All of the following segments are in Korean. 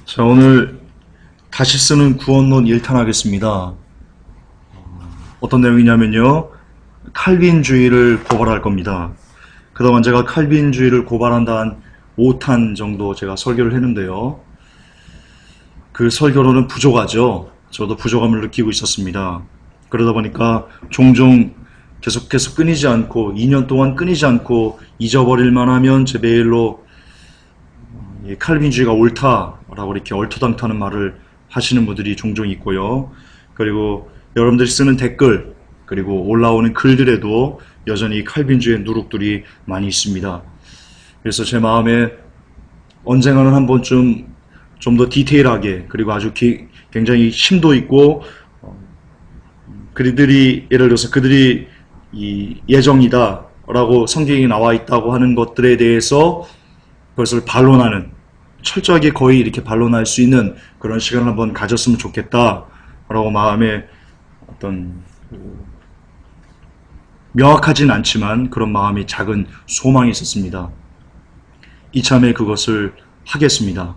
자, 오늘 다시 쓰는 구원론 1탄 하겠습니다. 어떤 내용이냐면요. 칼빈주의를 고발할 겁니다. 그동안 제가 칼빈주의를 고발한다 한 5탄 정도 제가 설교를 했는데요. 그 설교로는 부족하죠. 저도 부족함을 느끼고 있었습니다. 그러다 보니까 종종 계속해서 끊이지 않고 2년 동안 끊이지 않고 잊어버릴만 하면 제 메일로 칼빈주의가 옳다라고 이렇게 얼토당토하는 말을 하시는 분들이 종종 있고요. 그리고 여러분들이 쓰는 댓글 그리고 올라오는 글들에도 여전히 칼빈주의의 누룩들이 많이 있습니다. 그래서 제 마음에 언젠가는 한 번쯤 좀 더 디테일하게 그리고 아주 굉장히 심도 있고 그들이 예를 들어서 그들이 이 예정이다 라고 성경에 나와 있다고 하는 것들에 대해서 그것을 반론하는 철저하게 거의 이렇게 반론할 수 있는 그런 시간을 한번 가졌으면 좋겠다라고 마음에 어떤 명확하진 않지만 그런 마음이 작은 소망이 있었습니다. 이참에 그것을 하겠습니다.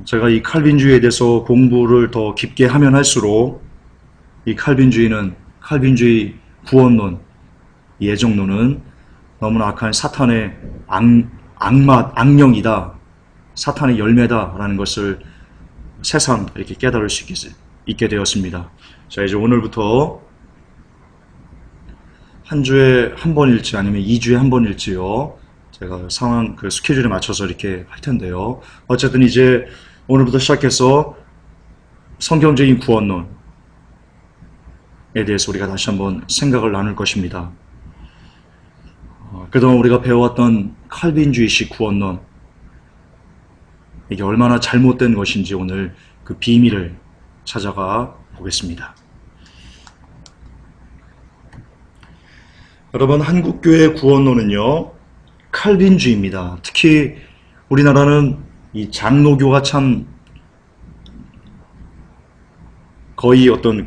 제가 이 칼빈주의에 대해서 공부를 더 깊게 하면 할수록 이 칼빈주의는 칼빈주의 구원론, 예정론은 너무나 악한 사탄의 악령이다. 사탄의 열매다라는 것을 새삼 이렇게 깨달을 수 있게 되었습니다. 자, 이제 오늘부터 한 주에 한 번일지 아니면 2주에 한 번일지요. 제가 상황 그 스케줄에 맞춰서 이렇게 할 텐데요. 어쨌든 이제 오늘부터 시작해서 성경적인 구원론에 대해서 우리가 다시 한번 생각을 나눌 것입니다. 그동안 우리가 배워왔던 칼빈주의식 구원론, 이게 얼마나 잘못된 것인지 오늘 그 비밀을 찾아가 보겠습니다. 여러분, 한국교회 구원론은요, 칼빈주의입니다. 특히 우리나라는 이 장로교가 참 거의 어떤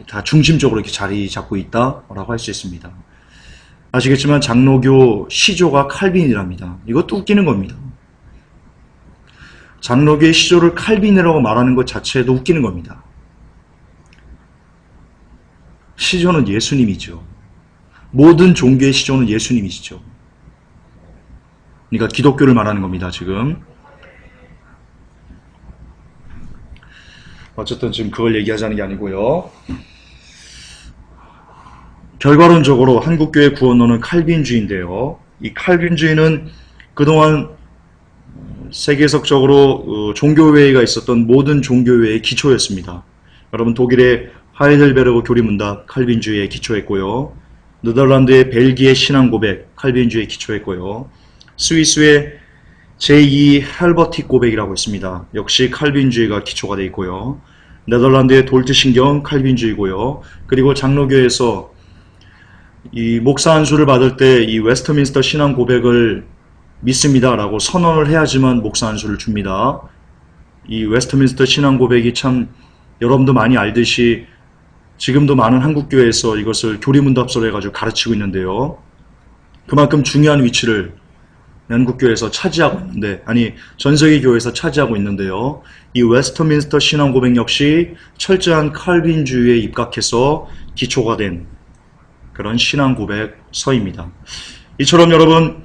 다 중심적으로 이렇게 자리 잡고 있다라고 할 수 있습니다. 아시겠지만 장로교 시조가 칼빈이랍니다. 이것도 웃기는 겁니다. 장로교의 시조를 칼빈이라고 말하는 것 자체도 웃기는 겁니다. 시조는 예수님이죠. 모든 종교의 시조는 예수님이시죠. 그러니까 기독교를 말하는 겁니다, 지금. 어쨌든 지금 그걸 얘기하자는 게 아니고요. 결과론적으로 한국교회 구원론은 칼빈주의인데요. 이 칼빈주의는 그동안 세계적으로 종교회의가 있었던 모든 종교회의 기초였습니다. 여러분, 독일의 하이델베르그 교리문답 칼빈주의에 기초했고요. 네덜란드의 벨기에 신앙고백 칼빈주의에 기초했고요. 스위스의 제2 헬버틱 고백이라고 있습니다. 역시 칼빈주의가 기초가 되어 있고요. 네덜란드의 돌트신경 칼빈주의고요. 그리고 장로교에서 이 목사 안수를 받을 때 이 웨스트민스터 신앙 고백을 믿습니다라고 선언을 해야지만 목사 안수를 줍니다. 이 웨스트민스터 신앙 고백이 참 여러분도 많이 알듯이 지금도 많은 한국교회에서 이것을 교리문답서로 해가지고 가르치고 있는데요. 그만큼 중요한 위치를 한국교회에서 차지하고 있는데, 아니 전세계 교회에서 차지하고 있는데요. 이 웨스트민스터 신앙 고백 역시 철저한 칼빈주의에 입각해서 기초가 된 그런 신앙 고백서입니다. 이처럼 여러분,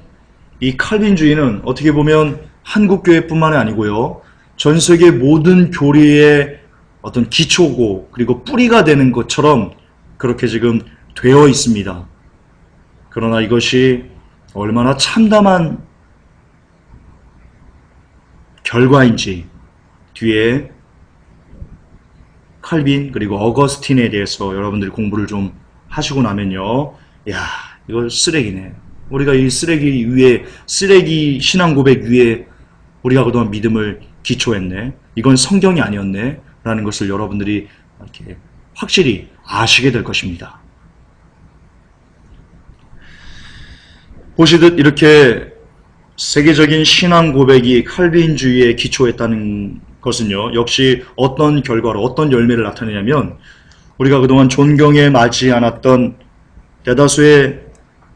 이 칼빈주의는 어떻게 보면 한국교회뿐만이 아니고요. 전 세계 모든 교리의 어떤 기초고 그리고 뿌리가 되는 것처럼 그렇게 지금 되어 있습니다. 그러나 이것이 얼마나 참담한 결과인지 뒤에 칼빈 그리고 어거스틴에 대해서 여러분들이 공부를 좀 하시고 나면요. 야, 이거 쓰레기네. 우리가 이 쓰레기 위에, 쓰레기 신앙 고백 위에 우리가 그동안 믿음을 기초했네. 이건 성경이 아니었네. 라는 것을 여러분들이 이렇게 확실히 아시게 될 것입니다. 보시듯 이렇게 세계적인 신앙 고백이 칼빈주의에 기초했다는 것은요. 역시 어떤 결과로, 어떤 열매를 나타내냐면 우리가 그동안 존경에 맞지 않았던 대다수의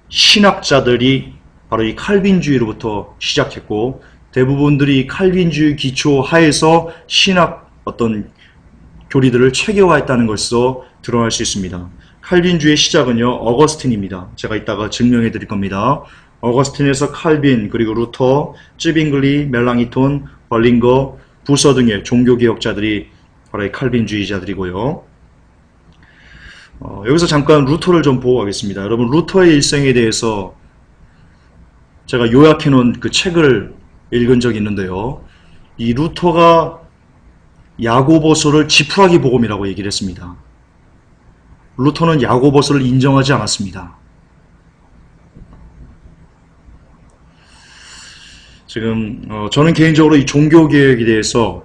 신학자들이 바로 이 칼빈주의로부터 시작했고 대부분들이 칼빈주의 기초 하에서 신학 어떤 교리들을 체계화했다는 것으로 드러날 수 있습니다. 칼빈주의 시작은요, 어거스틴입니다. 제가 이따가 증명해 드릴 겁니다. 어거스틴에서 칼빈, 그리고 루터, 쯔빙글리, 멜랑이톤, 벌링거, 부서 등의 종교개혁자들이 바로 이 칼빈주의자들이고요. 여기서 잠깐 루터를 좀 보고 가겠습니다. 여러분, 루터의 일생에 대해서 제가 요약해 놓은 그 책을 읽은 적이 있는데요. 이 루터가 야고보서를 지푸라기 복음이라고 얘기를 했습니다. 루터는 야고보서를 인정하지 않았습니다. 지금 저는 개인적으로 이 종교개혁에 대해서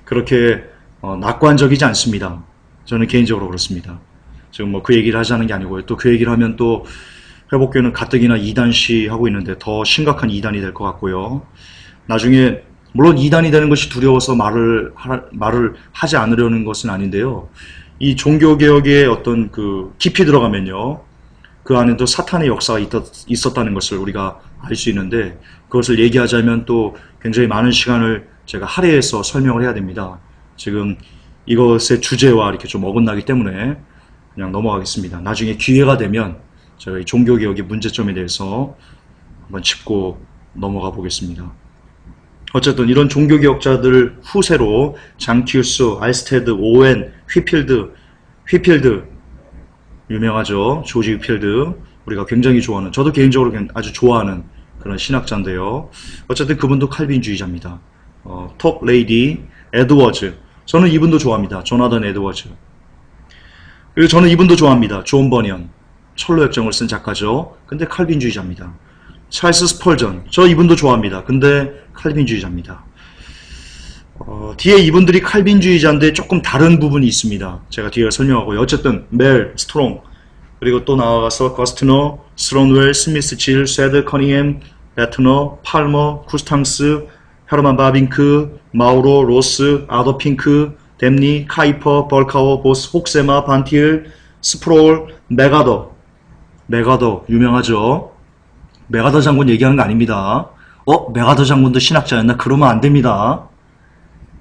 그렇게 낙관적이지 않습니다. 저는 개인적으로 그렇습니다. 지금 뭐 그 얘기를 하자는 게 아니고요. 또 그 얘기를 하면 또 회복교는 가뜩이나 이단시 하고 있는데 더 심각한 이단이 될 것 같고요. 나중에 물론 이단이 되는 것이 두려워서 말을 하지 않으려는 것은 아닌데요. 이 종교개혁의 어떤 그 깊이 들어가면요. 그 안에도 사탄의 역사가 있었다는 것을 우리가 알 수 있는데 그것을 얘기하자면 또 굉장히 많은 시간을 제가 할애해서 설명을 해야 됩니다. 지금 이것의 주제와 이렇게 좀 어긋나기 때문에 그냥 넘어가겠습니다. 나중에 기회가 되면 제가 이 종교개혁의 문제점에 대해서 한번 짚고 넘어가 보겠습니다. 어쨌든 이런 종교개혁자들 후세로 장티우스, 알스테드, 오웬, 휘필드 유명하죠. 조지 휘필드 우리가 굉장히 좋아하는, 저도 개인적으로 아주 좋아하는 그런 신학자인데요. 어쨌든 그분도 칼빈주의자입니다. 톱 레이디 에드워즈, 저는 이분도 좋아합니다. 조나단 에드워즈. 그리고 저는 이분도 좋아합니다. 존 버니언, 철로역정을 쓴 작가죠. 근데 칼빈주의자입니다. 찰스 스펄전, 저 이분도 좋아합니다. 근데 칼빈주의자입니다. 뒤에 이분들이 칼빈주의자인데 조금 다른 부분이 있습니다. 제가 뒤에 설명하고요. 어쨌든 멜, 스트롱, 그리고 또 나아가서 거스트너, 스론웰, 스미스 질, 쇠드, 커닝햄, 베트너, 팔머, 쿠스탕스, 헤르만 바빙크, 마우로, 로스, 아더 핑크, 댐니, 카이퍼, 벌카워, 보스, 혹세마, 반티엘, 스프롤, 메가더 유명하죠. 메가더 장군 얘기하는 거 아닙니다. 메가더 장군도 신학자였나? 그러면 안 됩니다.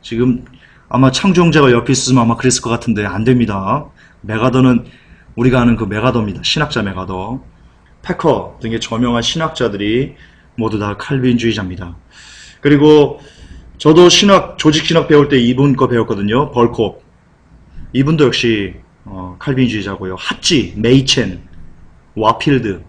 지금 아마 창조형제가 옆에 있으면 아마 그랬을 것 같은데 안 됩니다. 메가더는 우리가 아는 그 메가더입니다. 신학자 메가더. 패커 등의 저명한 신학자들이 모두 다 칼빈주의자입니다. 그리고 저도 조직신학 배울 때 이분 거 배웠거든요. 벌콥. 이분도 역시 칼빈주의자고요. 핫지, 메이첸, 와필드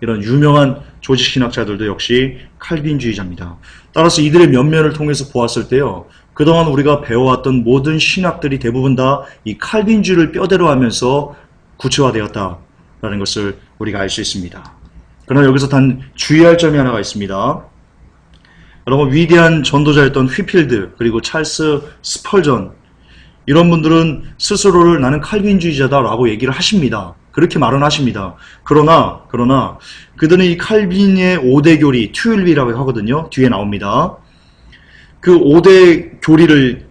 이런 유명한 조직신학자들도 역시 칼빈주의자입니다. 따라서 이들의 면면을 통해서 보았을 때요. 그동안 우리가 배워왔던 모든 신학들이 대부분 다 이 칼빈주의를 뼈대로 하면서 구체화되었다라는 것을 우리가 알 수 있습니다. 그러나 여기서 단 주의할 점이 하나가 있습니다. 여러분, 위대한 전도자였던 휘필드 그리고 찰스 스펄전, 이런 분들은 스스로를 나는 칼빈주의자다라고 얘기를 하십니다. 그렇게 말은 하십니다. 그러나 그들은 이 칼빈의 5대 교리, 튜일비라고 하거든요. 뒤에 나옵니다. 그 5대 교리를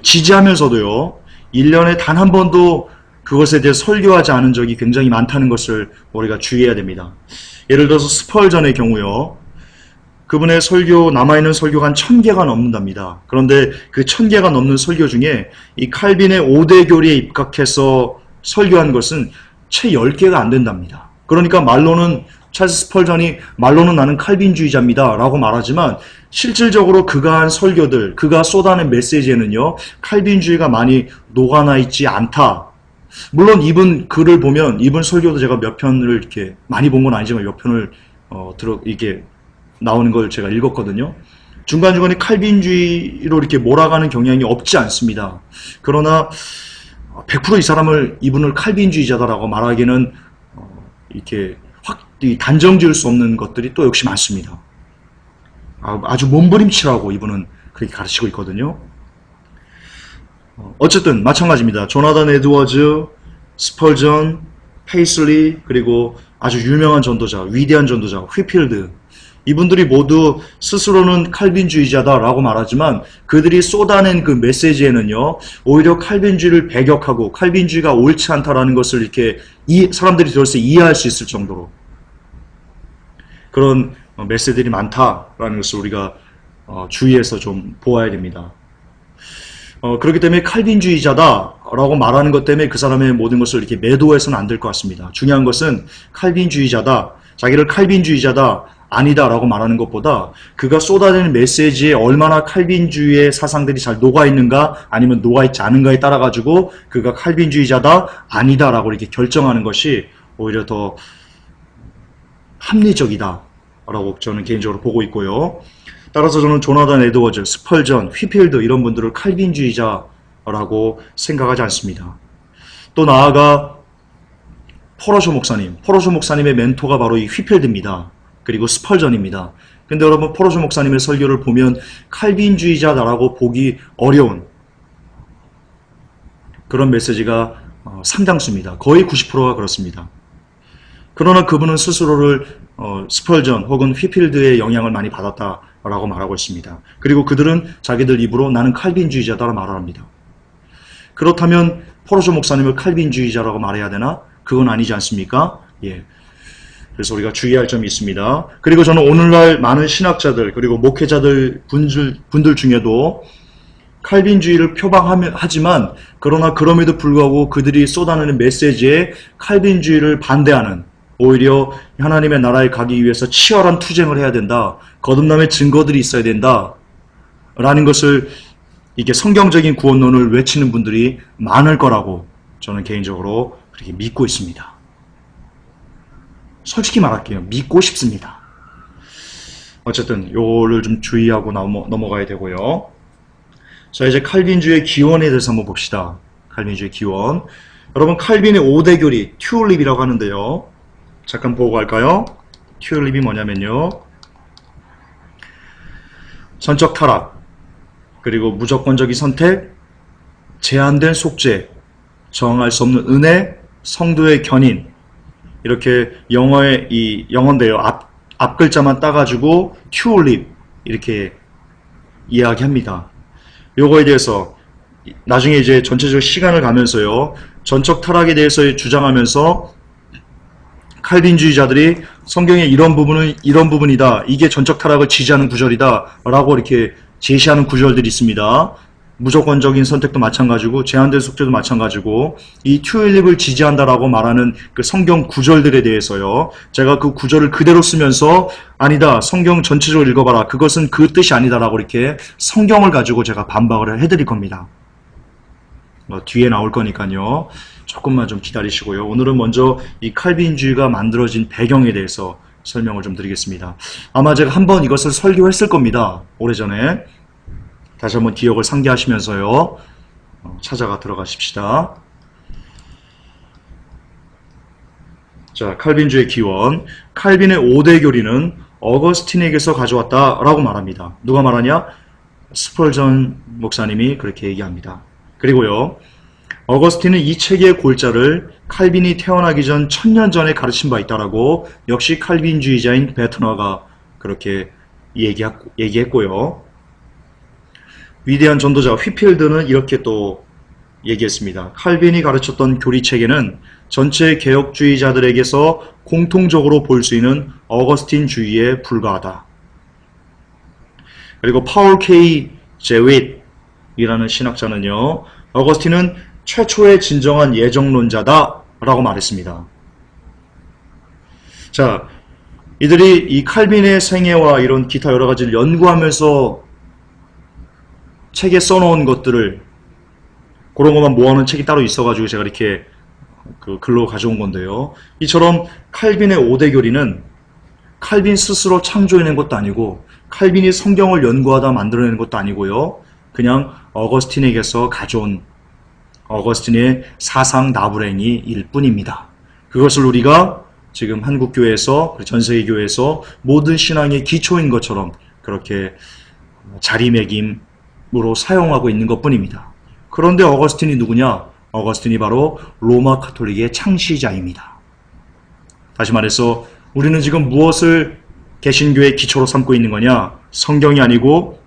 지지하면서도요. 1년에 단 한 번도 그것에 대해 설교하지 않은 적이 굉장히 많다는 것을 우리가 주의해야 됩니다. 예를 들어서 스펄전의 경우요. 그분의 설교, 남아있는 설교가 한 1000개가 넘는답니다. 그런데 그 1000개가 넘는 설교 중에 이 칼빈의 5대 교리에 입각해서 설교한 것은 채 10개가 안 된답니다. 그러니까 말로는 찰스 스펄전이 말로는 나는 칼빈주의자입니다 라고 말하지만 실질적으로 그가 한 설교들, 그가 쏟아낸 메시지에는요, 칼빈주의가 많이 녹아나 있지 않다. 물론 이분 글을 보면 이분 설교도 제가 몇 편을 이렇게 많이 본 건 아니지만 몇 편을 이게 나오는 걸 제가 읽었거든요. 중간중간에 칼빈주의로 이렇게 몰아가는 경향이 없지 않습니다. 그러나 100% 이 사람을 이분을 칼빈주의자다라고 말하기는 이렇게 단정 지을 수 없는 것들이 또 역시 많습니다. 아주 몸부림치라고 이분은 그렇게 가르치고 있거든요. 어쨌든 마찬가지입니다. 조나단 에드워즈, 스펄전, 페이슬리, 그리고 아주 유명한 전도자, 위대한 전도자 휘필드, 이분들이 모두 스스로는 칼빈주의자다라고 말하지만 그들이 쏟아낸 그 메시지에는요, 오히려 칼빈주의를 배격하고 칼빈주의가 옳지 않다라는 것을 이렇게 사람들이 들어서 이해할 수 있을 정도로 그런 메시지들이 많다라는 것을 우리가 주의해서 좀 보아야 됩니다. 그렇기 때문에 칼빈주의자다라고 말하는 것 때문에 그 사람의 모든 것을 이렇게 매도해서는 안 될 것 같습니다. 중요한 것은 칼빈주의자다, 자기를 칼빈주의자다, 아니다라고 말하는 것보다 그가 쏟아내는 메시지에 얼마나 칼빈주의의 사상들이 잘 녹아있는가 아니면 녹아있지 않은가에 따라 가지고 그가 칼빈주의자다, 아니다라고 이렇게 결정하는 것이 오히려 더 합리적이다라고 저는 개인적으로 보고 있고요. 따라서 저는 조나단 에드워즈, 스펄전, 휘필드 이런 분들을 칼빈주의자라고 생각하지 않습니다. 또 나아가 포러쇼 목사님의 멘토가 바로 이 휘필드입니다. 그리고 스펄전입니다. 근데 여러분 포러쇼 목사님의 설교를 보면 칼빈주의자다라고 보기 어려운 그런 메시지가 상당수입니다. 거의 90%가 그렇습니다. 그러나 그분은 스스로를 스펄전 혹은 휘필드의 영향을 많이 받았다라고 말하고 있습니다. 그리고 그들은 자기들 입으로 나는 칼빈주의자다라고 말합니다. 그렇다면 포러쇼 목사님을 칼빈주의자라고 말해야 되나? 그건 아니지 않습니까? 예. 그래서 우리가 주의할 점이 있습니다. 그리고 저는 오늘날 많은 신학자들 그리고 목회자들 분들 중에도 칼빈주의를 표방하지만 그러나 그럼에도 불구하고 그들이 쏟아내는 메시지에 칼빈주의를 반대하는, 오히려 하나님의 나라에 가기 위해서 치열한 투쟁을 해야 된다, 거듭남의 증거들이 있어야 된다 라는 것을 이게 성경적인 구원론을 외치는 분들이 많을 거라고 저는 개인적으로 그렇게 믿고 있습니다. 솔직히 말할게요. 믿고 싶습니다. 어쨌든 요거를 좀 주의하고 넘어가야 되고요. 자, 이제 칼빈주의 기원에 대해서 한번 봅시다. 칼빈주의 기원. 여러분 칼빈의 5대 교리 튜올립이라고 하는데요. 잠깐 보고 갈까요? 튜올립이 뭐냐면요, 전적 타락, 그리고 무조건적인 선택, 제한된 속죄, 정할 수 없는 은혜, 성도의 견인, 이렇게 영어인데요. 앞 글자만 따가지고 튜올립 이렇게 이야기합니다. 요거에 대해서 나중에 이제 전체적으로 시간을 가면서요, 전적 타락에 대해서 주장하면서 칼빈주의자들이 성경의 이런 부분은 이런 부분이다, 이게 전적 타락을 지지하는 구절이다 라고 이렇게 제시하는 구절들이 있습니다. 무조건적인 선택도 마찬가지고 제한된 속죄도 마찬가지고 이 튜올립을 지지한다라고 말하는 그 성경 구절들에 대해서요, 제가 그 구절을 그대로 쓰면서 아니다, 성경 전체적으로 읽어봐라, 그것은 그 뜻이 아니다라고 이렇게 성경을 가지고 제가 반박을 해드릴 겁니다. 뒤에 나올 거니까요. 조금만 좀 기다리시고요. 오늘은 먼저 이 칼빈주의가 만들어진 배경에 대해서 설명을 좀 드리겠습니다. 아마 제가 한번 이것을 설교했을 겁니다. 오래전에. 다시 한번 기억을 상기하시면서요, 찾아가 들어가십시다. 자, 칼빈주의 기원. 칼빈의 5대 교리는 어거스틴에게서 가져왔다라고 말합니다. 누가 말하냐? 스펄전 목사님이 그렇게 얘기합니다. 그리고요, 어거스틴은 이 책의 골자를 칼빈이 태어나기 전 1000년 전에 가르친 바 있다라고 역시 칼빈주의자인 베트너가 그렇게 얘기했고요. 위대한 전도자 휘필드는 이렇게 또 얘기했습니다. 칼빈이 가르쳤던 교리체계는 전체 개혁주의자들에게서 공통적으로 볼 수 있는 어거스틴주의에 불과하다. 그리고 파울 K. 제윗이라는 신학자는요, 어거스틴은 최초의 진정한 예정론자다 라고 말했습니다. 자, 이들이 이 칼빈의 생애와 이런 기타 여러 가지를 연구하면서 책에 써놓은 것들을, 그런 것만 모아놓은 책이 따로 있어가지고 제가 이렇게 그 글로 가져온 건데요. 이처럼 칼빈의 5대 교리는 칼빈 스스로 창조해낸 것도 아니고 칼빈이 성경을 연구하다 만들어낸 것도 아니고요. 그냥 어거스틴에게서 가져온 어거스틴의 사상 나부랭이일 뿐입니다. 그것을 우리가 지금 한국교회에서, 전세계교회에서 모든 신앙의 기초인 것처럼 그렇게 자리매김으로 사용하고 있는 것뿐입니다. 그런데 어거스틴이 누구냐? 어거스틴이 바로 로마 카톨릭의 창시자입니다. 다시 말해서 우리는 지금 무엇을 개신교의 기초로 삼고 있는 거냐? 성경이 아니고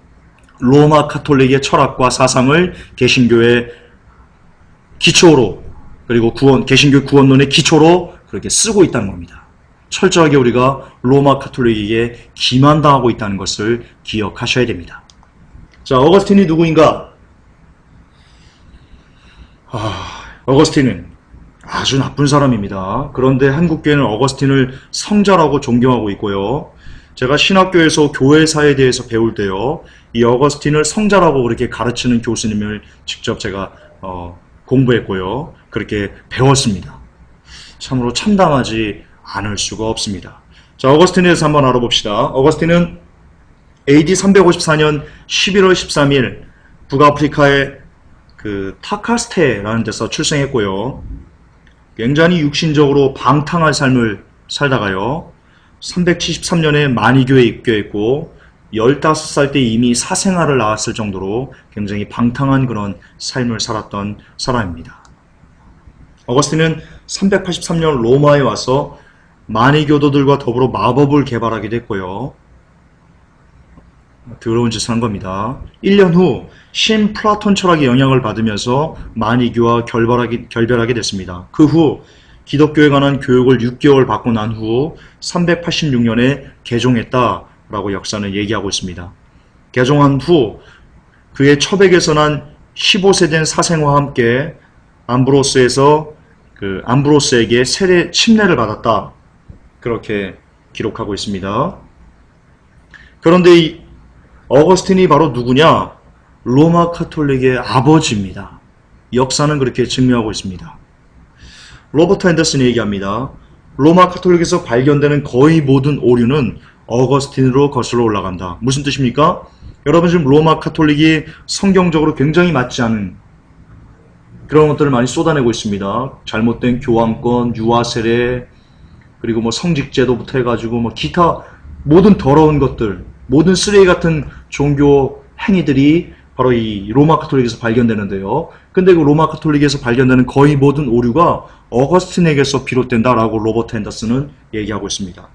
로마 카톨릭의 철학과 사상을 개신교의 기초로, 그리고 개신교 구원론의 기초로 그렇게 쓰고 있다는 겁니다. 철저하게 우리가 로마 가톨릭에게 기만당하고 있다는 것을 기억하셔야 됩니다. 자, 어거스틴이 누구인가? 어거스틴은 아주 나쁜 사람입니다. 그런데 한국교회는 어거스틴을 성자라고 존경하고 있고요. 제가 신학교에서 교회사에 대해서 배울 때요, 이 어거스틴을 성자라고 그렇게 가르치는 교수님을 직접 제가 공부했고요. 그렇게 배웠습니다. 참으로 참담하지 않을 수가 없습니다. 자, 어거스틴에 대해서 한번 알아봅시다. 어거스틴은 AD 354년 11월 13일 북아프리카의 그 타카스테라는 데서 출생했고요. 굉장히 육신적으로 방탕한 삶을 살다가요, 373년에 만이교에 입교했고 15살 때 이미 사생아를 낳았을 정도로 굉장히 방탕한 그런 삶을 살았던 사람입니다. 어거스틴은 383년 로마에 와서 만이교도들과 더불어 마법을 개발하게 됐고요. 더러운 짓을 한 겁니다. 1년 후 신 플라톤 철학의 영향을 받으면서 만이교와 결별하게 됐습니다. 그 후 기독교에 관한 교육을 6개월 받고 난 후 386년에 개종했다라고 역사는 얘기하고 있습니다. 개종한 후 그의 처백에서 난 15세 된 사생과 함께 암브로스에게 세례 침례를 받았다, 그렇게 기록하고 있습니다. 그런데 이 어거스틴이 바로 누구냐? 로마 가톨릭의 아버지입니다. 역사는 그렇게 증명하고 있습니다. 로버트 앤더슨이 얘기합니다. 로마 가톨릭에서 발견되는 거의 모든 오류는 어거스틴으로 거슬러 올라간다. 무슨 뜻입니까? 여러분, 지금 로마 가톨릭이 성경적으로 굉장히 맞지 않은 그런 것들을 많이 쏟아내고 있습니다. 잘못된 교황권, 유아세례, 그리고 성직제도부터 해가지고 기타 모든 더러운 것들, 모든 쓰레기 같은 종교 행위들이 바로 이 로마 가톨릭에서 발견되는데요. 근데 그 로마 가톨릭에서 발견되는 거의 모든 오류가 어거스틴에게서 비롯된다라고 로버트 앤더슨은 얘기하고 있습니다.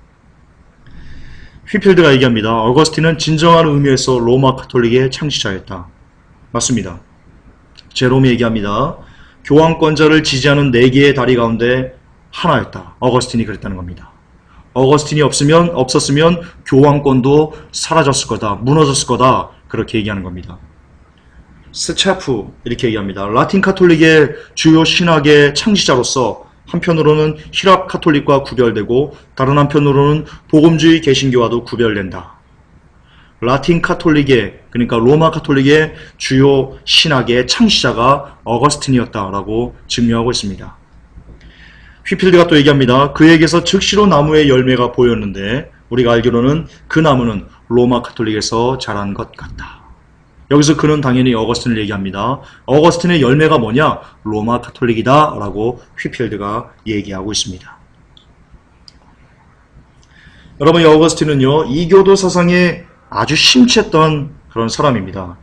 휘필드가 얘기합니다. 어거스틴은 진정한 의미에서 로마 가톨릭의 창시자였다. 맞습니다. 제롬이 얘기합니다. 교황권자를 지지하는 4개의 다리 가운데 하나였다. 어거스틴이 그랬다는 겁니다. 어거스틴이 없었으면 교황권도 사라졌을 거다, 무너졌을 거다, 그렇게 얘기하는 겁니다. 스차프 이렇게 얘기합니다. 라틴 카톨릭의 주요 신학의 창시자로서 한편으로는 힐랍 카톨릭과 구별되고 다른 한편으로는 복음주의 개신교와도 구별된다. 라틴 카톨릭의, 그러니까 로마 카톨릭의 주요 신학의 창시자가 어거스틴이었다라고 증명하고 있습니다. 휘필드가 또 얘기합니다. 그에게서 즉시로 나무의 열매가 보였는데 우리가 알기로는 그 나무는 로마 카톨릭에서 자란 것 같다. 여기서 그는 당연히 어거스틴을 얘기합니다. 어거스틴의 열매가 뭐냐? 로마 가톨릭이다 라고 휘필드가 얘기하고 있습니다. 여러분, 이 어거스틴은요, 이교도 사상에 아주 심취했던 그런 사람입니다.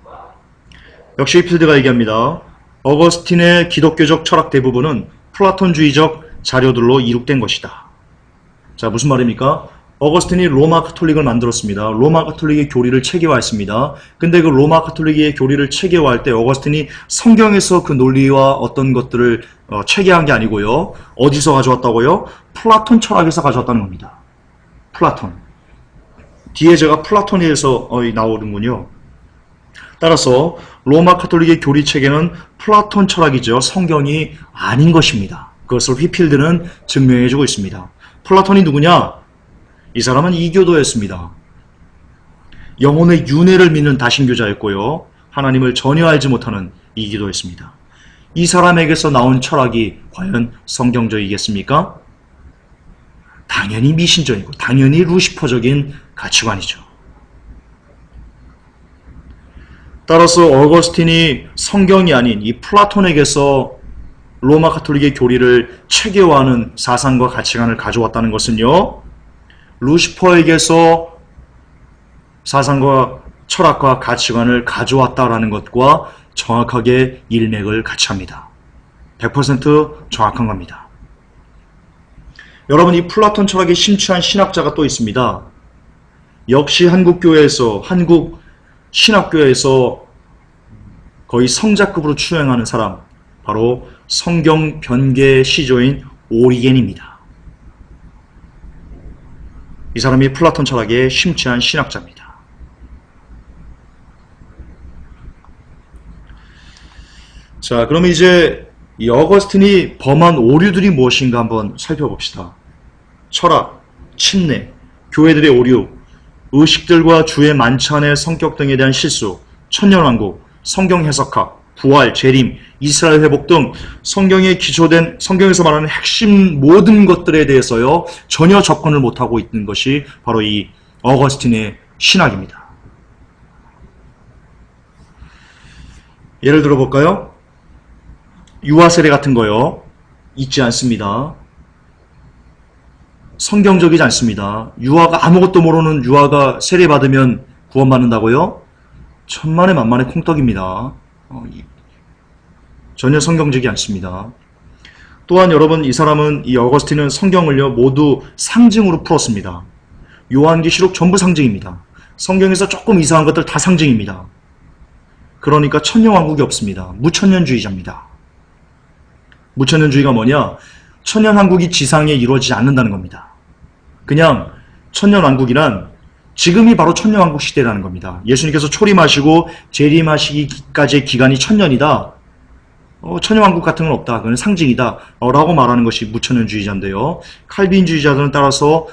역시 휘필드가 얘기합니다. 어거스틴의 기독교적 철학 대부분은 플라톤주의적 자료들로 이룩된 것이다. 자, 무슨 말입니까? 어거스틴이 로마 가톨릭을 만들었습니다. 로마 가톨릭의 교리를 체계화했습니다. 근데 그 로마 가톨릭의 교리를 체계화할 때 어거스틴이 성경에서 그 논리와 어떤 것들을 체계한 게 아니고요. 어디서 가져왔다고요? 플라톤 철학에서 가져왔다는 겁니다. 플라톤. 뒤에 제가 플라톤에 대해서 나오는군요. 따라서 로마 가톨릭의 교리 체계는 플라톤 철학이죠. 성경이 아닌 것입니다. 그것을 휘필드는 증명해주고 있습니다. 플라톤이 누구냐? 이 사람은 이교도였습니다. 영혼의 윤회를 믿는 다신교자였고요. 하나님을 전혀 알지 못하는 이교도였습니다. 이 사람에게서 나온 철학이 과연 성경적이겠습니까? 당연히 미신적이고 당연히 루시퍼적인 가치관이죠. 따라서 어거스틴이 성경이 아닌 이 플라톤에게서 로마 가톨릭의 교리를 체계화하는 사상과 가치관을 가져왔다는 것은요, 루시퍼에게서 사상과 철학과 가치관을 가져왔다라는 것과 정확하게 일맥을 같이 합니다. 100% 정확한 겁니다. 여러분, 이 플라톤 철학에 심취한 신학자가 또 있습니다. 역시 한국 신학교에서 거의 성자급으로 추행하는 사람, 바로 성경 변계 시조인 오리겐입니다. 이 사람이 플라톤 철학에 심취한 신학자입니다. 자, 그러면 이제 이 어거스틴이 범한 오류들이 무엇인가 한번 살펴봅시다. 철학, 침례, 교회들의 오류, 의식들과 주의 만찬의 성격 등에 대한 실수, 천년왕국, 성경 해석학, 부활, 재림, 이스라엘 회복 등 성경에 기초된 성경에서 말하는 핵심 모든 것들에 대해서요 전혀 접근을 못하고 있는 것이 바로 이 어거스틴의 신학입니다. 예를 들어 볼까요? 유아 세례 같은 거요 있지 않습니다. 성경적이지 않습니다. 유아가 아무것도 모르는 유아가 세례 받으면 구원받는다고요? 천만에 만만의 콩떡입니다. 전혀 성경적이 않습니다. 또한 여러분, 이 사람은, 이 어거스틴은 성경을요 모두 상징으로 풀었습니다. 요한계시록 전부 상징입니다. 성경에서 조금 이상한 것들 다 상징입니다. 그러니까 천년왕국이 없습니다. 무천년주의자입니다. 무천년주의가 뭐냐? 천년왕국이 지상에 이루어지지 않는다는 겁니다. 그냥 천년왕국이란 지금이 바로 천년왕국 시대라는 겁니다. 예수님께서 초림하시고 재림하시기까지의 기간이 천년이다. 천년왕국 같은 건 없다. 그건 상징이다. 라고 말하는 것이 무천년주의자인데요. 칼빈주의자들은 따라서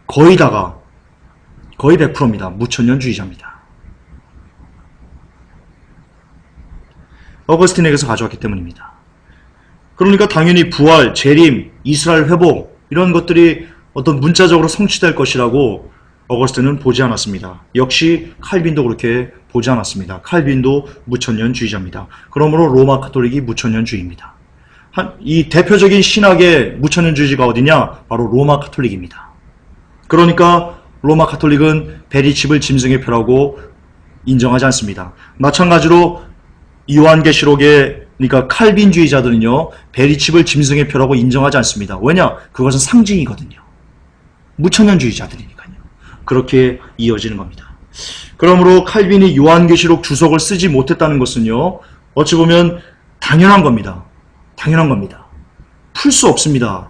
거의 100%입니다. 무천년주의자입니다. 어거스틴에게서 가져왔기 때문입니다. 그러니까 당연히 부활, 재림, 이스라엘 회복 이런 것들이 어떤 문자적으로 성취될 것이라고 어거스틴은 보지 않았습니다. 역시 칼빈도 그렇게 보지 않았습니다. 칼빈도 무천년주의자입니다. 그러므로 로마 가톨릭이 무천년주의입니다. 이 대표적인 신학의 무천년주의가 어디냐? 바로 로마 가톨릭입니다. 그러니까 로마 가톨릭은 베리칩을 짐승의 표라고 인정하지 않습니다. 마찬가지로 요한계시록에 그러니까 칼빈주의자들은요 베리칩을 짐승의 표라고 인정하지 않습니다. 왜냐? 그것은 상징이거든요. 무천년주의자들이니까요. 그렇게 이어지는 겁니다. 그러므로 칼빈이 요한계시록 주석을 쓰지 못했다는 것은요 어찌 보면 당연한 겁니다. 당연한 겁니다. 풀 수 없습니다.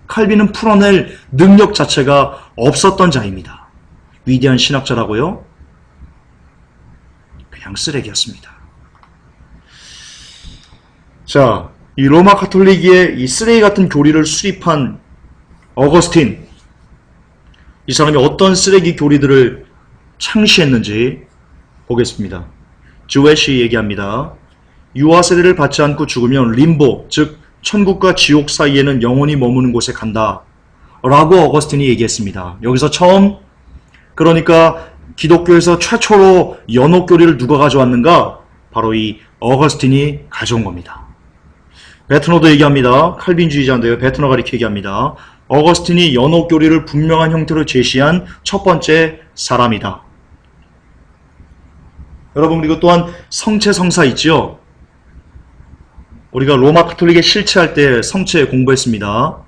칼빈은 풀어낼 능력 자체가 없었던 자입니다. 위대한 신학자라고요? 그냥 쓰레기였습니다. 자, 이 로마 가톨릭의 이 쓰레기 같은 교리를 수립한 어거스틴, 이 사람이 어떤 쓰레기 교리들을 창시했는지 보겠습니다. 주웨시 얘기합니다. 유아 세례를 받지 않고 죽으면 림보, 즉 천국과 지옥 사이에는 영원히 머무는 곳에 간다 라고 어거스틴이 얘기했습니다. 여기서 처음, 그러니까 기독교에서 최초로 연옥교리를 누가 가져왔는가? 바로 이 어거스틴이 가져온 겁니다. 베트너도 얘기합니다. 칼빈주의자인데요. 베트너가 이렇게 얘기합니다. 어거스틴이 연옥교리를 분명한 형태로 제시한 첫 번째 사람이다. 여러분, 그리고 또한 성체 성사 있죠? 우리가 로마 가톨릭에 실체할 때 성체 공부했습니다.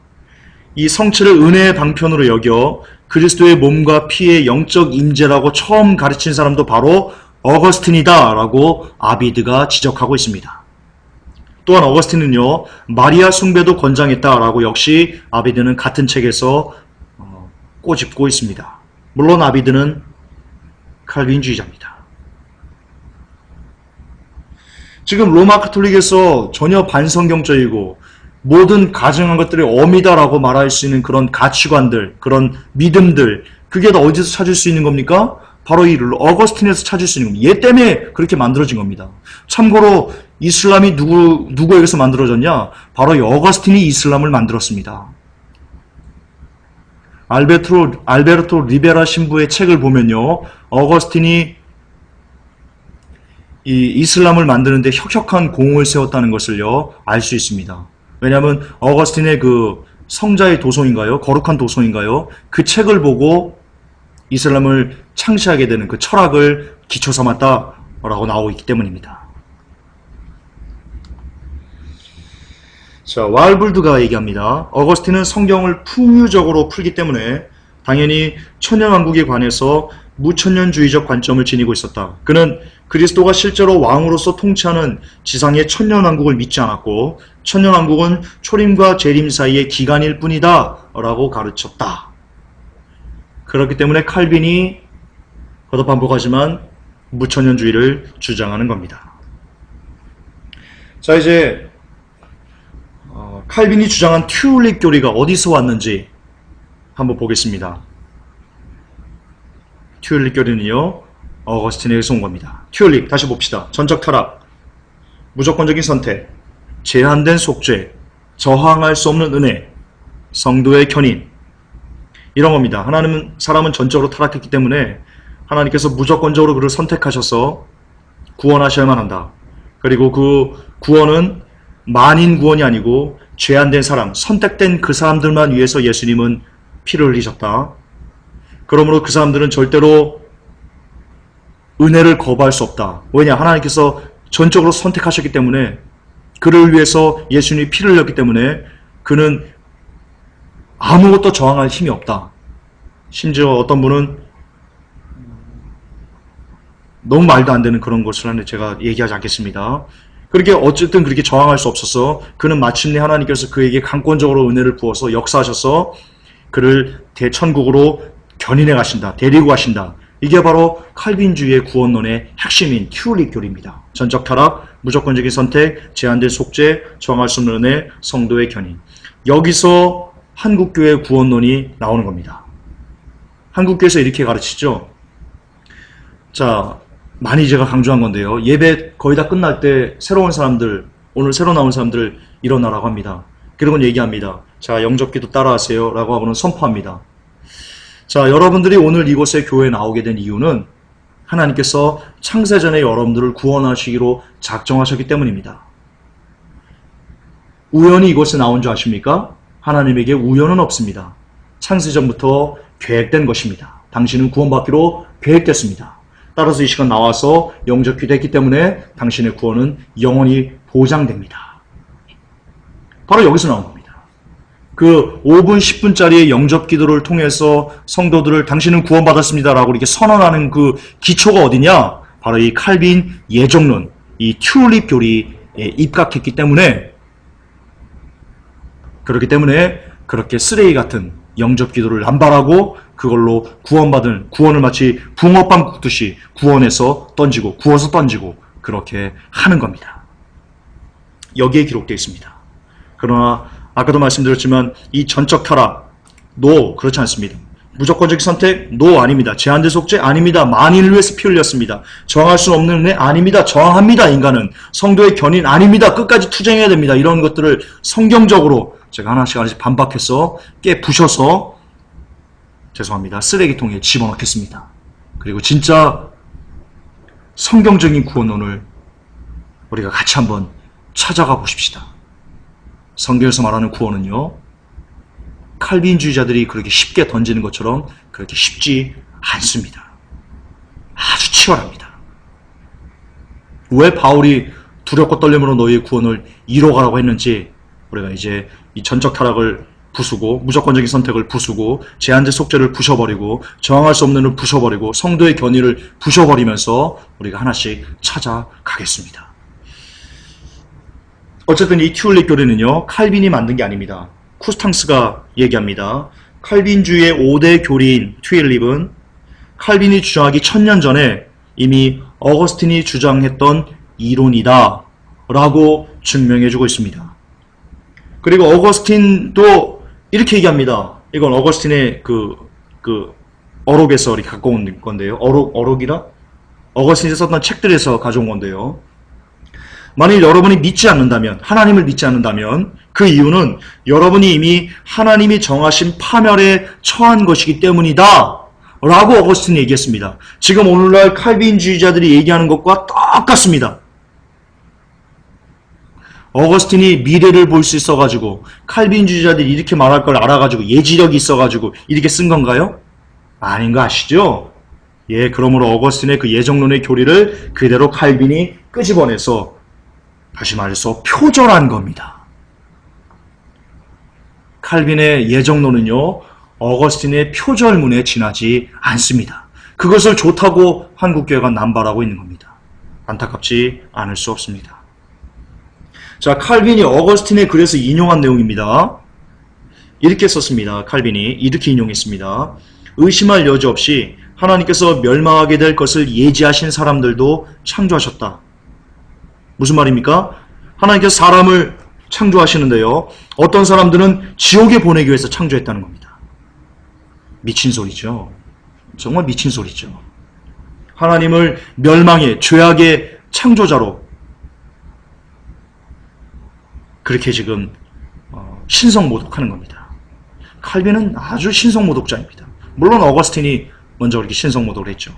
이 성체를 은혜의 방편으로 여겨 그리스도의 몸과 피의 영적 임재라고 처음 가르친 사람도 바로 어거스틴이다 라고 아비드가 지적하고 있습니다. 또한 어거스틴은요 마리아 숭배도 권장했다라고 역시 아비드는 같은 책에서 꼬집고 있습니다. 물론 아비드는 칼빈주의자입니다. 지금 로마 가톨릭에서 전혀 반성경적이고 모든 가증한 것들이 어미다라고 말할 수 있는 그런 가치관들, 그런 믿음들, 그게 다 어디서 찾을 수 있는 겁니까? 바로 이 어거스틴에서 찾을 수 있는 겁니다. 얘 때문에 그렇게 만들어진 겁니다. 참고로 이슬람이 누구에게서 만들어졌냐? 바로 이 어거스틴이 이슬람을 만들었습니다. 알베르토 리베라 신부의 책을 보면요, 어거스틴이 이 이슬람을 만드는데 혁혁한 공을 세웠다는 것을요 알 수 있습니다. 왜냐하면 어거스틴의 그 성자의 도서인가요? 거룩한 도서인가요? 그 책을 보고 이슬람을 창시하게 되는 그 철학을 기초 삼았다라고 나오고 있기 때문입니다. 자, 와일블드가 얘기합니다. 어거스틴은 성경을 풍유적으로 풀기 때문에 당연히 천년왕국에 관해서 무천년주의적 관점을 지니고 있었다. 그는 그리스도가 실제로 왕으로서 통치하는 지상의 천년왕국을 믿지 않았고 천년왕국은 초림과 재림 사이의 기간일 뿐이다 라고 가르쳤다. 그렇기 때문에 칼빈이 거듭 반복하지만 무천년주의를 주장하는 겁니다. 자, 이제 칼빈이 주장한 튤립 교리가 어디서 왔는지 한번 보겠습니다. 튤립 교리는요, 어거스틴에게서 온 겁니다. 튤립, 다시 봅시다. 전적 타락, 무조건적인 선택, 제한된 속죄, 저항할 수 없는 은혜, 성도의 견인, 이런 겁니다. 사람은 전적으로 타락했기 때문에 하나님께서 무조건적으로 그를 선택하셔서 구원하셔야만 한다. 그리고 그 구원은 만인 구원이 아니고 제한된 사람, 선택된 그 사람들만 위해서 예수님은 피를 흘리셨다. 그러므로 그 사람들은 절대로 은혜를 거부할 수 없다. 왜냐? 하나님께서 전적으로 선택하셨기 때문에, 그를 위해서 예수님이 피를 흘렸기 때문에 그는 아무것도 저항할 힘이 없다. 심지어 어떤 분은 너무 말도 안 되는 그런 것을 하는데 제가 얘기하지 않겠습니다. 그렇게 어쨌든 그렇게 저항할 수 없어서 그는 마침내 하나님께서 그에게 강권적으로 은혜를 부어서 역사하셔서 그를 대천국으로 견인해 가신다. 데리고 가신다. 이게 바로 칼빈주의의 구원론의 핵심인 튤립 교리입니다. 전적 타락, 무조건적인 선택, 제한된 속죄, 저항할 수 없는 은혜, 성도의 견인. 여기서 한국교회 구원론이 나오는 겁니다. 한국교회에서 이렇게 가르치죠. 자, 많이 제가 강조한 건데요. 예배 거의 다 끝날 때 새로운 사람들, 오늘 새로 나온 사람들 일어나라고 합니다. 그리고 얘기합니다. 자, 영접기도 따라하세요 라고 하고는 선포합니다. 자, 여러분들이 오늘 이곳에 교회에 나오게 된 이유는 하나님께서 창세전에 여러분들을 구원하시기로 작정하셨기 때문입니다. 우연히 이곳에 나온 줄 아십니까? 하나님에게 우연은 없습니다. 창세전부터 계획된 것입니다. 당신은 구원받기로 계획됐습니다. 따라서 이 시간 나와서 영접기 됐기 때문에 당신의 구원은 영원히 보장됩니다. 바로 여기서 나온 겁니다. 그 5분, 10분짜리의 영접 기도를 통해서 성도들을 당신은 구원받았습니다 라고 이렇게 선언하는 그 기초가 어디냐? 바로 이 칼빈 예정론, 이 튤립 교리에 입각했기 때문에, 그렇기 때문에 그렇게 쓰레기 같은 영접 기도를 남발하고 그걸로 구원을 마치 붕어빵 굽듯이 구워서 던지고 그렇게 하는 겁니다. 여기에 기록되어 있습니다. 그러나 아까도 말씀드렸지만 이 전적 타락, 그렇지 않습니다. 무조건적 선택, 아닙니다. 제한된 속죄, 아닙니다. 만인을 위해서 피 흘렸습니다. 저항할 수 없는 은혜, 아닙니다. 저항합니다. 인간은. 성도의 견인, 아닙니다. 끝까지 투쟁해야 됩니다. 이런 것들을 성경적으로 제가 하나씩 반박해서 부셔서 죄송합니다. 쓰레기통에 집어넣겠습니다. 그리고 진짜 성경적인 구원론을 우리가 같이 한번 찾아가 보십시다. 성경에서 말하는 구원은요, 칼빈주의자들이 그렇게 쉽게 던지는 것처럼 그렇게 쉽지 않습니다. 아주 치열합니다. 왜 바울이 두렵고 떨림으로 너희의 구원을 이뤄가라고 했는지 우리가 이제 이 전적 타락을 부수고, 무조건적인 선택을 부수고, 제한된 속죄를 부셔버리고, 저항할 수 없는 을 부셔버리고, 성도의 견의를 부셔버리면서 우리가 하나씩 찾아가겠습니다. 어쨌든 이 튤립 교리는요, 칼빈이 만든 게 아닙니다. 쿠스탕스가 얘기합니다. 칼빈주의의 5대 교리인 튤립은 칼빈이 주장하기 1000년 전에 이미 어거스틴이 주장했던 이론이다 라고 증명해주고 있습니다. 그리고 어거스틴도 이렇게 얘기합니다. 이건 어거스틴의 어록에서 이렇게 갖고 온 건데요. 어록이라? 어거스틴이 썼던 책들에서 가져온 건데요. 만일 여러분이 믿지 않는다면, 하나님을 믿지 않는다면 그 이유는 여러분이 이미 하나님이 정하신 파멸에 처한 것이기 때문이다 라고 어거스틴이 얘기했습니다. 지금 오늘날 칼빈주의자들이 얘기하는 것과 똑같습니다. 어거스틴이 미래를 볼 수 있어가지고 칼빈주의자들이 이렇게 말할 걸 알아가지고 예지력이 있어가지고 이렇게 쓴 건가요? 아닌 거 아시죠? 예, 그러므로 어거스틴의 그 예정론의 교리를 그대로 칼빈이 끄집어내서 다시 말해서 표절한 겁니다. 칼빈의 예정론은요, 어거스틴의 표절문에 지나지 않습니다. 그것을 좋다고 한국교회가 남발하고 있는 겁니다. 안타깝지 않을 수 없습니다. 자, 칼빈이 어거스틴의 글에서 인용한 내용입니다. 이렇게 썼습니다. 칼빈이 이렇게 인용했습니다. 의심할 여지 없이 하나님께서 멸망하게 될 것을 예지하신 사람들도 창조하셨다. 무슨 말입니까? 하나님께서 사람을 창조하시는데요. 어떤 사람들은 지옥에 보내기 위해서 창조했다는 겁니다. 미친 소리죠. 정말 미친 소리죠. 하나님을 멸망의 죄악의 창조자로 그렇게 지금 신성모독하는 겁니다. 칼빈은 아주 신성모독자입니다. 물론 어거스틴이 먼저 그렇게 신성모독을 했죠.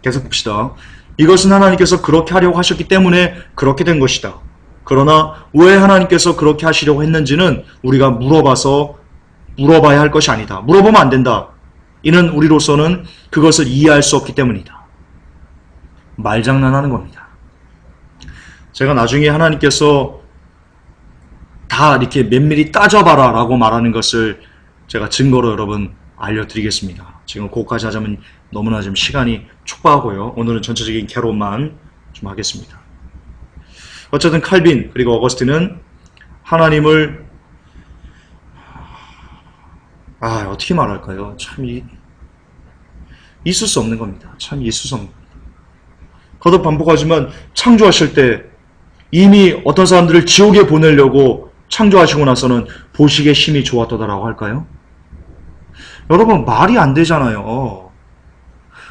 계속 봅시다. 이것은 하나님께서 그렇게 하려고 하셨기 때문에 그렇게 된 것이다. 그러나 왜 하나님께서 그렇게 하시려고 했는지는 우리가 물어봐야 할 것이 아니다. 물어보면 안 된다. 이는 우리로서는 그것을 이해할 수 없기 때문이다. 말장난하는 겁니다. 제가 나중에 하나님께서 다 이렇게 면밀히 따져봐라 라고 말하는 것을 제가 증거로 여러분 알려드리겠습니다. 지금 그것까지 하자면 너무나 좀 시간이 촉박하고요. 오늘은 전체적인 개론만 좀 하겠습니다. 어쨌든 칼빈 그리고 어거스틴은 하나님을 어떻게 말할까요? 참 있을 수 없는 겁니다. 참 있을 수 없는 겁니다. 거듭 반복하지만 창조하실 때 이미 어떤 사람들을 지옥에 보내려고 창조하시고 나서는 보시기에 심히 좋았다라고 할까요? 여러분 말이 안 되잖아요.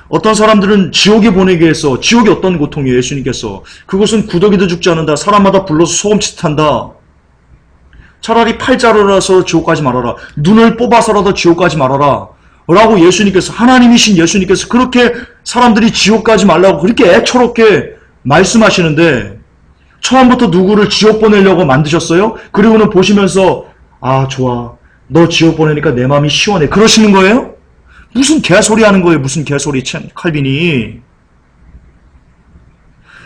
어떤 사람들은 지옥에 보내기 위해서 지옥이 어떤 고통이에요? 예수님께서 그것은 구더기도 죽지 않는다. 사람마다 불러서 소금짓 한다. 차라리 팔자로라서 지옥 가지 말아라. 눈을 뽑아서라도 지옥 가지 말아라. 라고 예수님께서 하나님이신 예수님께서 그렇게 사람들이 지옥 가지 말라고 그렇게 애처롭게 말씀하시는데 처음부터 누구를 지옥 보내려고 만드셨어요? 그리고는 보시면서 좋아. 너 지옥 보내니까 내 마음이 시원해. 그러시는 거예요? 무슨 개소리 하는 거예요. 무슨 개소리 칼빈이.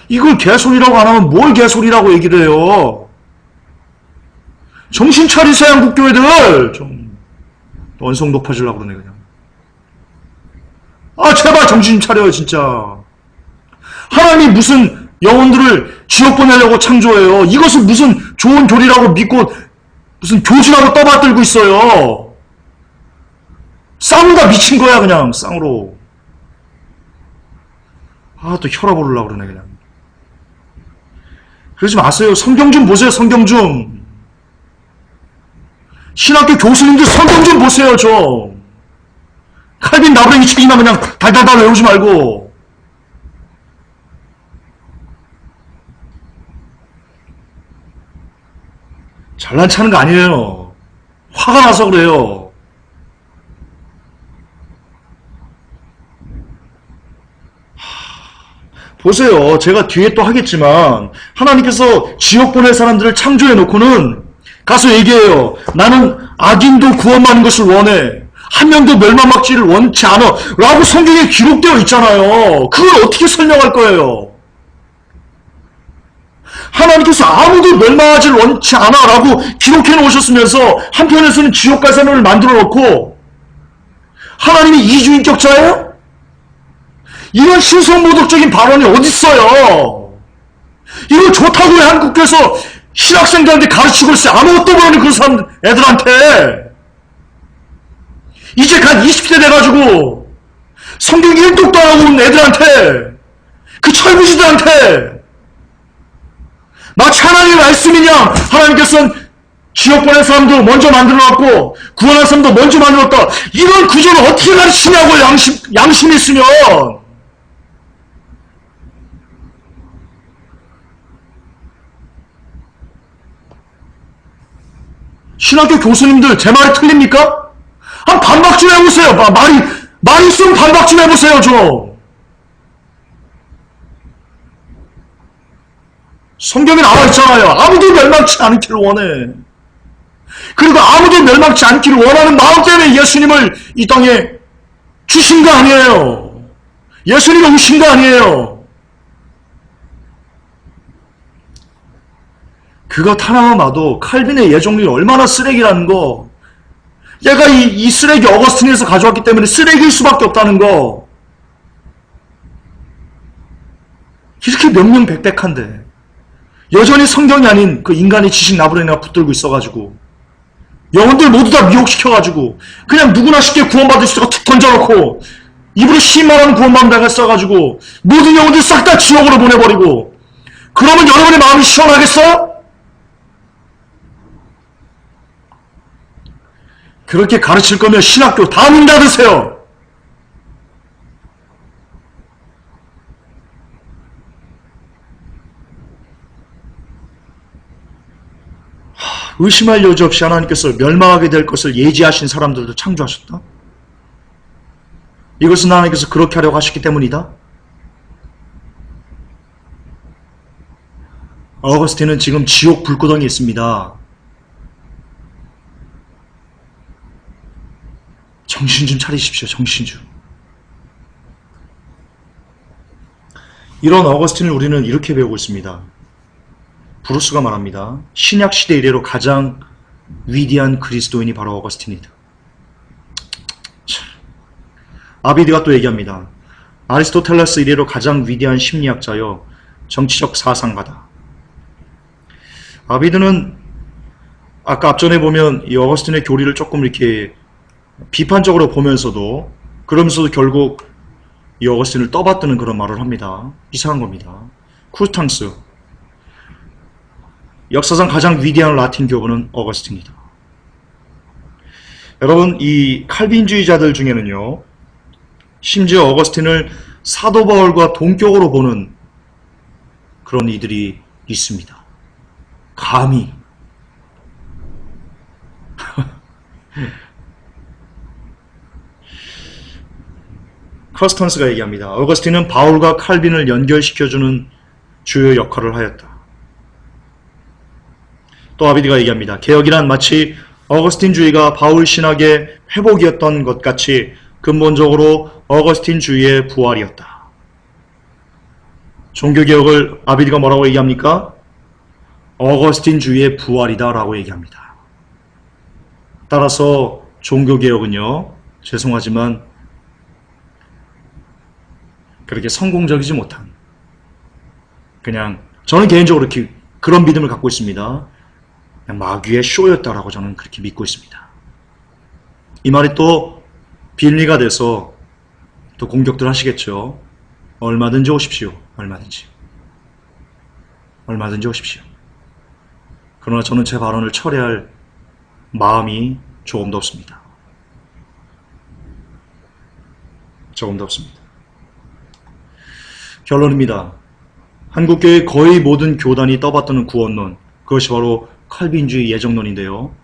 이걸 개소리라고 안 하면 뭘 개소리라고 얘기를 해요. 정신 차리세요. 한국교회들. 좀 언성 높아지려고 그러네 그냥. 제발 정신 차려요 진짜. 하나님이 무슨 영혼들을 지옥 보내려고 창조해요. 이것을 무슨 좋은 교리라고 믿고 무슨 교주라고 떠받들고 있어요. 쌍으로 다 미친 거야 그냥 쌍으로. 또 혈압 오르려고 그러네 그냥. 그러지 마세요. 성경 좀 보세요. 성경 좀. 신학교 교수님들 성경 좀 보세요 좀. 칼빈 나부랭이 책임만 그냥 달달달 외우지 말고. 잘난 차는 거 아니에요. 화가 나서 그래요. 보세요. 제가 뒤에 또 하겠지만 하나님께서 지옥 보낼 사람들을 창조해 놓고는 가서 얘기해요. 나는 악인도 구원받는 것을 원해. 한 명도 멸망받지를 원치 않아. 라고 성경에 기록되어 있잖아요. 그걸 어떻게 설명할 거예요? 하나님께서 아무도 멸망하지를 원치 않아 라고 기록해 놓으셨으면서 한편에서는 지옥 갈 사람을 만들어 놓고 하나님이 이주인격자예요? 이런 신성모독적인 발언이 어딨어요? 이걸 좋다고 왜 한국에서 신학생들한테 가르치고 있어요? 아무것도 모르는 그 사람 애들한테. 이제 간 20대 돼가지고 성경 1독도 안 하고 온 애들한테, 그 철부지들한테 마치 하나님의 말씀이냐, 하나님께서는 지옥 보낸 사람도 먼저 만들어놨고 구원한 사람도 먼저 만들었다, 이런 구조를 어떻게 가르치냐고. 양심 있으면. 신학교 교수님들 제 말이 틀립니까? 한 반박 좀 해보세요. 말이 있으면 반박 좀 해보세요 좀. 성경에 나와 있잖아요. 아무도 멸망치 않기를 원해. 그리고 아무도 멸망치 않기를 원하는 마음 때문에 예수님을 이 땅에 주신 거 아니에요. 예수님이 오신 거 아니에요. 그것 하나만 봐도 칼빈의 예정론이 얼마나 쓰레기라는 거. 얘가 이 쓰레기 어거스틴에서 가져왔기 때문에 쓰레기일 수밖에 없다는 거. 이렇게 명명백백한데 여전히 성경이 아닌 그 인간의 지식 나부랭이가 붙들고 있어가지고 영혼들 모두 다 미혹시켜가지고 그냥 누구나 쉽게 구원받을 수 있도록 툭 던져놓고 입으로 심만한 구원받는다고 써가지고 모든 영혼들 싹 다 지옥으로 보내버리고 그러면 여러분의 마음이 시원하겠어? 그렇게 가르칠 거면 신학교 다 문 닫으세요. 의심할 여지 없이 하나님께서 멸망하게 될 것을 예지하신 사람들도 창조하셨다. 이것은 하나님께서 그렇게 하려고 하셨기 때문이다. 어거스틴은 지금 지옥 불구덩이에 있습니다. 정신 좀 차리십시오. 정신 좀. 이런 어거스틴을 우리는 이렇게 배우고 있습니다. 브루스가 말합니다. 신약 시대 이래로 가장 위대한 그리스도인이 바로 어거스틴이다. 아비드가 또 얘기합니다. 아리스토텔레스 이래로 가장 위대한 심리학자여 정치적 사상가다. 아비드는 아까 앞전에 보면 이 어거스틴의 교리를 조금 이렇게 비판적으로 보면서도 그러면서도 결국 이 어거스틴을 떠받드는 그런 말을 합니다. 이상한 겁니다. 쿠르탕스 역사상 가장 위대한 라틴 교부는 어거스틴이다. 여러분 이 칼빈주의자들 중에는요. 심지어 어거스틴을 사도 바울과 동격으로 보는 그런 이들이 있습니다. 감히 커스턴스가 얘기합니다. 어거스틴은 바울과 칼빈을 연결시켜주는 주요 역할을 하였다. 또 아비드가 얘기합니다. 개혁이란 마치 어거스틴주의가 바울 신학의 회복이었던 것 같이 근본적으로 어거스틴주의의 부활이었다. 종교개혁을 아비드가 뭐라고 얘기합니까? 어거스틴주의의 부활이다 라고 얘기합니다. 따라서 종교개혁은요, 죄송하지만 그렇게 성공적이지 못한, 그냥 저는 개인적으로 그런 믿음을 갖고 있습니다. 그냥 마귀의 쇼였다라고 저는 그렇게 믿고 있습니다. 이 말이 또 빌미가 돼서 또 공격들 하시겠죠. 얼마든지 오십시오. 얼마든지 오십시오. 그러나 저는 제 발언을 철회할 마음이 조금도 없습니다. 조금도 없습니다. 결론입니다. 한국교회의 거의 모든 교단이 떠받드는 구원론, 그것이 바로 칼빈주의 예정론인데요.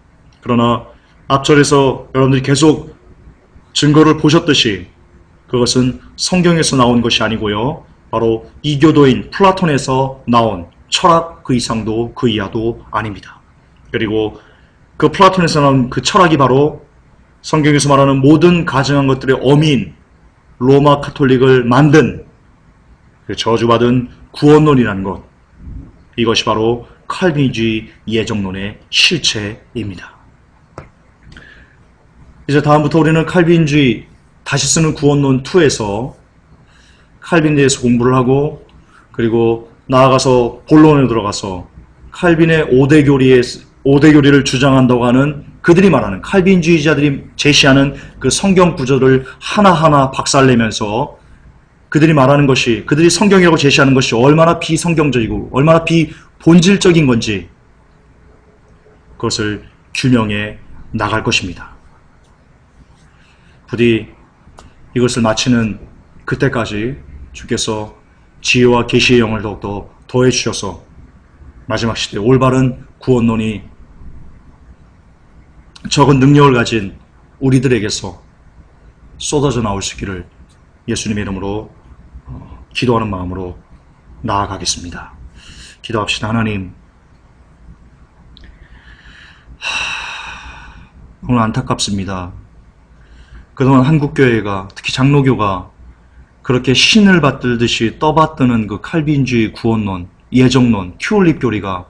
그러나 앞절에서 여러분들이 계속 증거를 보셨듯이 그것은 성경에서 나온 것이 아니고요. 바로 이교도인 플라톤에서 나온 철학 그 이상도 그 이하도 아닙니다. 그리고 그 플라톤에서 나온 그 철학이 바로 성경에서 말하는 모든 가증한 것들의 어미인 로마 카톨릭을 만든 그 저주받은 구원론이라는 것, 이것이 바로 칼빈주의 예정론의 실체입니다. 이제 다음부터 우리는 칼빈주의 다시 쓰는 구원론 2에서 칼빈에 대해서 공부를 하고, 그리고 나아가서 본론에 들어가서 칼빈의 5대 교리를 주장한다고 하는 그들이 말하는 칼빈주의자들이 제시하는 그 성경 구절을 하나하나 박살내면서 그들이 말하는 것이, 그들이 성경이라고 제시하는 것이 얼마나 비성경적이고 얼마나 비본질적인 건지 그것을 규명해 나갈 것입니다. 부디 이것을 마치는 그때까지 주께서 지혜와 계시의 영을 더욱더 더해 주셔서 마지막 시대 올바른 구원론이 적은 능력을 가진 우리들에게서 쏟아져 나올 수 있기를 예수님의 이름으로 기도하는 마음으로 나아가겠습니다. 기도합시다. 하나님, 오늘 안타깝습니다. 그동안 한국교회가, 특히 장로교가 그렇게 신을 받들듯이 떠받드는 그 칼빈주의 구원론, 예정론, 튜올립 교리가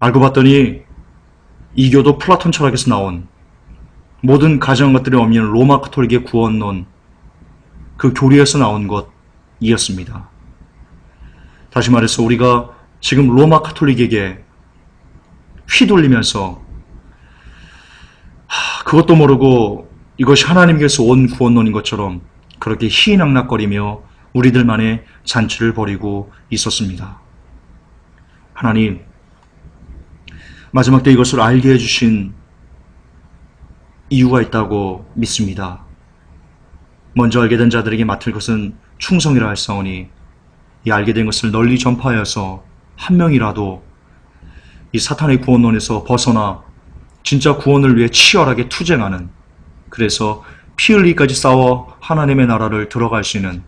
알고 봤더니 이교도 플라톤 철학에서 나온 모든 가정한 것들이 없는 로마 카톨릭의 구원론, 그 교리에서 나온 것이었습니다. 다시 말해서 우리가 지금 로마 카톨릭에게 휘둘리면서 그것도 모르고 이것이 하나님께서 온 구원론인 것처럼 그렇게 희낙낙거리며 우리들만의 잔치를 벌이고 있었습니다. 하나님, 마지막 때 이것을 알게 해주신 이유가 있다고 믿습니다. 먼저 알게 된 자들에게 맡을 것은 충성이라 할사오니 이 알게 된 것을 널리 전파하여서 한 명이라도 이 사탄의 구원론에서 벗어나 진짜 구원을 위해 치열하게 투쟁하는, 그래서 피 흘리기까지 싸워 하나님의 나라를 들어갈 수 있는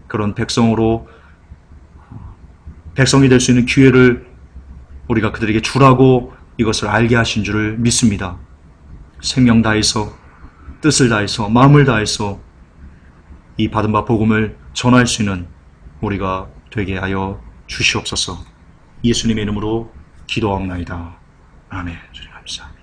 그런 백성이 될 수 있는 기회를 우리가 그들에게 주라고 이것을 알게 하신 줄을 믿습니다. 생명 다해서, 뜻을 다해서, 마음을 다해서 이 받은 바 복음을 전할 수 있는 우리가 되게 하여 주시옵소서. 예수님의 이름으로 기도하옵나이다. 아멘. 주님 감사.